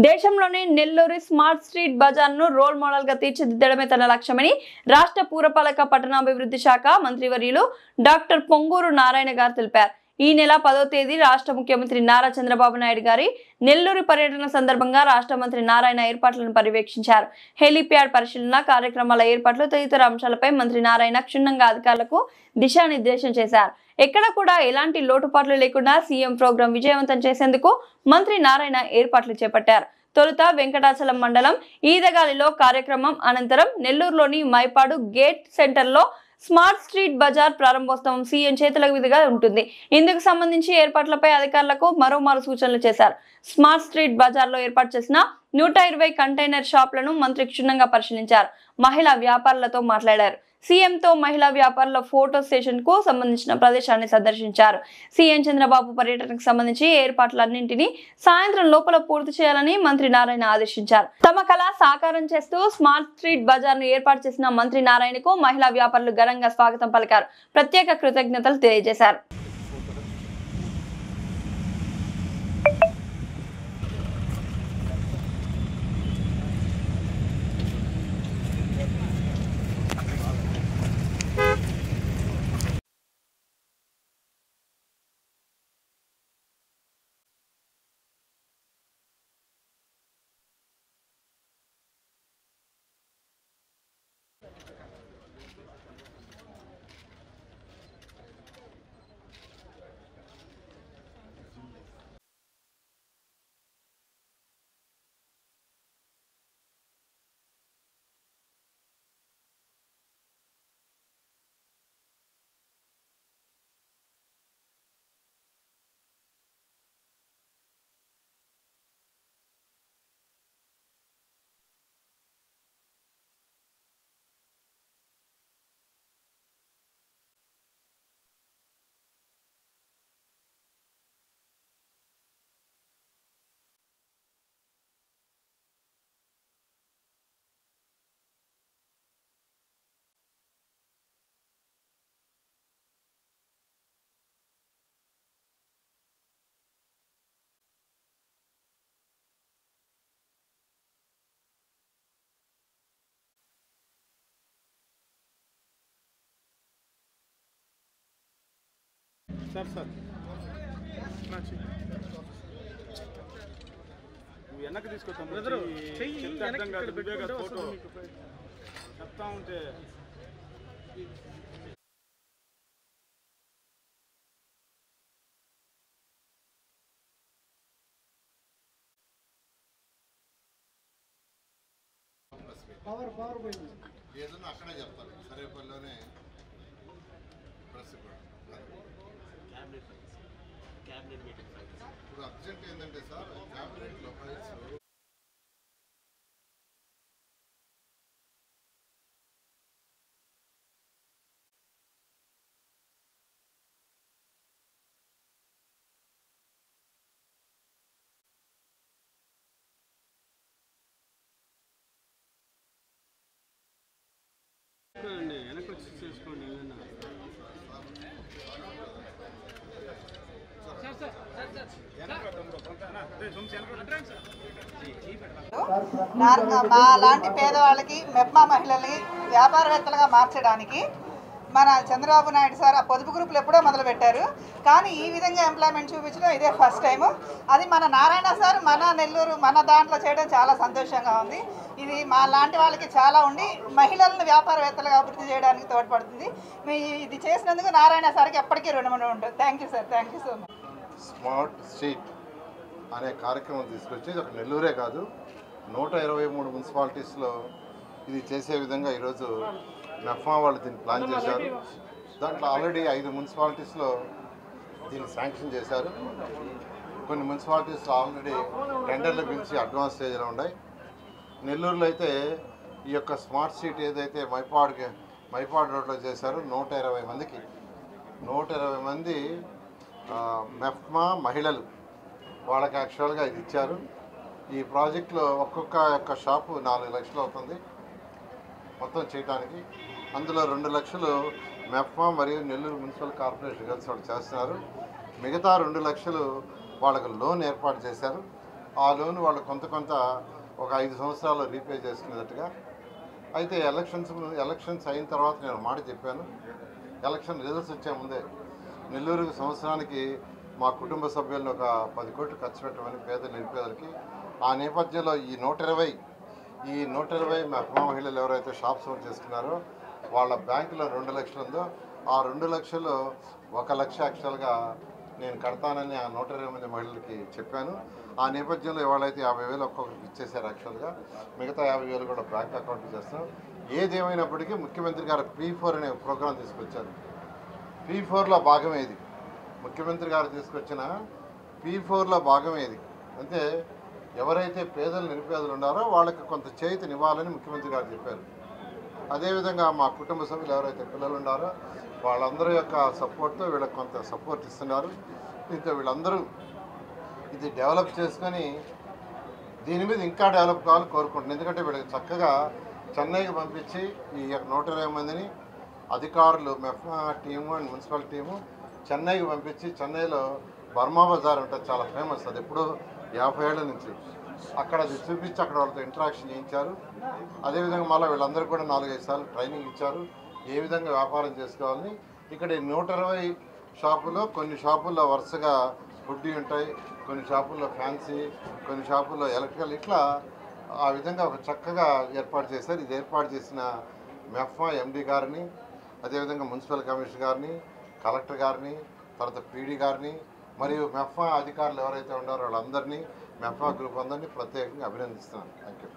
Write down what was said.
దేశంలోని Nellore smart street బజార్ను role model గా తీర్చిదిద్దడమే తన లక్ష్యమని రాష్ట్ర పురపాలక పట్టణాభివృద్ధి శాఖ మంత్రివర్యులు డాక్టర్ పొంగూరు నారాయణ గారు తెలిపారు. ఈ నెల 10వ తేదీ రాష్ట్ర ముఖ్యమంత్రి నారా చంద్రబాబు నాయుడు గారి నెల్లూరు పర్యటన సందర్భంగా రాష్ట్ర మంత్రి నారాయణ ఏర్పాట్లను పర్యవేక్షించారు. హెలిప్యాడ్ పరిశీలన, కార్యక్రమాల ఏర్పాట్లు తదితర అంశాలపై మంత్రి నారాయణ క్షుణ్ణంగా అధికారులకు దిశానిర్దేశం చేశారు. ఎక్కడ కూడా ఎలాంటి లోటుపాట్లు లేకుండా సీఎం ప్రోగ్రాం విజయవంతం చేసేందుకు మంత్రి నారాయణ ఏర్పాట్లు చేపట్టారు. తొలుత వెంకటాచలం మండలం ఈదగాలిలో కార్యక్రమం అనంతరం నెల్లూరులోని మైపాడు గేట్ సెంటర్లో స్మార్ట్ స్ట్రీట్ బజార్ ప్రారంభోత్సవం సీఎం చేతుల మీదుగా ఉంటుంది. ఇందుకు సంబంధించి ఏర్పాట్లపై అధికారులకు మరోమారు సూచనలు చేశారు. స్మార్ట్ స్ట్రీట్ బజార్లో ఏర్పాటు చేసిన 120 కంటైనర్ షాపులను మంత్రి క్షుణ్ణంగా పరిశీలించారు. మహిళా వ్యాపారులతో మాట్లాడారు. సీఎంతో మహిళా వ్యాపారుల ఫోటో స్టేషన్ కు సంబంధించిన ప్రదేశాన్ని సందర్శించారు. సీఎం చంద్రబాబు పర్యటనకు సంబంధించి ఏర్పాట్లన్నింటినీ సాయంత్రం లోపల పూర్తి చేయాలని మంత్రి నారాయణ ఆదేశించారు. తమ కళ సాకారం చేస్తూ స్మార్ట్ స్ట్రీట్ బజార్ ను ఏర్పాటు చేసిన మంత్రి నారాయణకు మహిళా వ్యాపారులు ఘనంగా స్వాగతం పలికారు. ప్రత్యేక కృతజ్ఞతలు తెలియజేశారు. సార్ నువ్వు వెనక్కి తీసుకొస్తాం ఫోటో చెప్తా ఉంటే ఏదన్నా అక్కడే చెప్తారు. సరేపల్లిలోనే ప్రెస్ ఇప్పుడు అర్జెంట్ ఏంటంటే సార్ క్యాబినెట్లో ఫైల్స్ వెనక్కి వచ్చి చేసుకోండి. మా లాంటి పేదవాళ్ళకి మెప్మా మహిళల్ని వ్యాపారవేత్తలుగా మార్చడానికి మన చంద్రబాబు నాయుడు సార్ ఆ పొదుపు గ్రూపులు ఎప్పుడో మొదలుపెట్టారు. కానీ ఈ విధంగా ఎంప్లాయ్మెంట్ చూపించడం ఇదే ఫస్ట్ టైము. అది మన నారాయణ సార్ మన నెల్లూరు మన దాంట్లో చేయడం చాలా సంతోషంగా ఉంది. ఇది మా లాంటి వాళ్ళకి చాలా ఉండి మహిళలను వ్యాపారవేత్తలుగా అభివృద్ధి చేయడానికి తోడ్పడుతుంది. ఇది చేసినందుకు నారాయణ సార్కి ఎప్పటికీ రుణపడి ఉంటుంది. Thank you sir, thank you so much. Smart street అనే కార్యక్రమం తీసుకొచ్చి ఒక నెల్లూరే కాదు 123 మున్సిపాలిటీస్లో ఇది చేసే విధంగా ఈరోజు మెఫ్మా వాళ్ళు దీన్ని ప్లాన్ చేశారు. దాంట్లో ఆల్రెడీ 5 మున్సిపాలిటీస్లో దీన్ని శాంక్షన్ చేశారు. కొన్ని మున్సిపాలిటీస్లో ఆల్రెడీ టెండర్లు పిలిచి అడ్వాన్స్ స్టేజ్లో ఉన్నాయి. నెల్లూరులో అయితే ఈ యొక్క స్మార్ట్ స్ట్రీట్ ఏదైతే మైపాడ్ రోడ్లో చేశారో 120 మందికి 120 మంది మెఫ్మా మహిళలు వాళ్ళకి యాక్చువల్గా ఇది ఇచ్చారు. ఈ ప్రాజెక్టులో ఒక్కొక్క యొక్క షాపు 4 లక్షలు అవుతుంది మొత్తం చేయడానికి. అందులో 2 లక్షలు మెఫ్మా మరియు నెల్లూరు మున్సిపల్ కార్పొరేషన్ కలిసి వాళ్ళు చేస్తున్నారు. మిగతా 2 లక్షలు వాళ్ళకు లోన్ ఏర్పాటు చేశారు. ఆ లోన్ వాళ్ళు కొంత ఒక 5 సంవత్సరాలు రీపే చేసుకునేటట్టుగా. అయితే ఎలక్షన్స్ అయిన తర్వాత నేను మాట చెప్పాను, ఎలక్షన్ రిజల్ట్స్ వచ్చే ముందే నెల్లూరుకు సంవత్సరానికి మా కుటుంబ సభ్యులను ఒక 10 కోట్లు ఖర్చు పెట్టమని నిరుపేదలకి. ఆ నేపథ్యంలో ఈ 120 మెప్మా మహిళలు ఎవరైతే షాప్స్ ఓన్ చేసుకున్నారో వాళ్ళ బ్యాంకులో 2 లక్షలు ఉందో ఆ 2 లక్షలు 1 లక్ష యాక్చువల్గా నేను కడతానని ఆ 120 మంది మహిళలకి చెప్పాను. ఆ నేపథ్యంలో ఎవరైతే 50,000 ఒక్కొక్కరికి ఇచ్చేసారు యాక్చువల్గా, మిగతా 50,000 కూడా బ్యాంక్ అకౌంట్ చేస్తాం. ఏదేమైనప్పటికీ ముఖ్యమంత్రి గారు P4 అనే ప్రోగ్రాం తీసుకొచ్చారు. P4లో భాగమే ఇది. ముఖ్యమంత్రి గారు తీసుకొచ్చిన P4లో భాగమే ఇది. అంటే ఎవరైతే నిరుపేదలు ఉన్నారో వాళ్ళకి కొంత చేయూతనివ్వాలని ముఖ్యమంత్రి గారు చెప్పారు. అదేవిధంగా మా కుటుంబ సభ్యులు ఎవరైతే పిల్లలు ఉన్నారో వాళ్ళందరి యొక్క సపోర్ట్తో వీళ్ళకి కొంత సపోర్ట్ ఇస్తున్నారు. దీంతో వీళ్ళందరూ ఇది డెవలప్ చేసుకొని దీని మీద ఇంకా డెవలప్ కావాలని కోరుకుంటున్నాను. ఎందుకంటే వీళ్ళకి చక్కగా చెన్నైకి పంపించి ఈ 120 మందిని అధికారులు MEPMA team and municipal team చెన్నైకి పంపించి, చెన్నైలో బర్మా బజార్ ఉంటుంది, చాలా ఫేమస్, అది ఎప్పుడూ 50 ఏళ్ల నుంచి. అక్కడ అది చూపించి అక్కడ వాళ్ళతో ఇంటరాక్షన్ చేయించారు. అదేవిధంగా మళ్ళీ వీళ్ళందరూ కూడా 4-5 సార్లు ట్రైనింగ్ ఇచ్చారు ఏ విధంగా వ్యాపారం చేసుకోవాలని. ఇక్కడ 120 షాపులో కొన్ని షాపుల్లో వరుసగా ఫుడ్డీ ఉంటాయి, కొన్ని షాపుల్లో ఫ్యాన్సీ, కొన్ని షాపుల్లో ఎలక్ట్రికల్, ఇట్లా ఆ విధంగా ఒక చక్కగా ఏర్పాటు చేశారు. ఇది ఏర్పాటు చేసిన మెఫ్మా ఎండీ గారిని, అదేవిధంగా మున్సిపల్ కమిషనర్ గారిని, కలెక్టర్ గారిని, తర్వాత పీడీ గారిని మరియు మెఫ్మా అధికారులు ఎవరైతే ఉన్నారో వాళ్ళందరినీ, మెఫ్మా గ్రూప్ అందరినీ ప్రత్యేకంగా అభినందిస్తున్నాను. Thank you.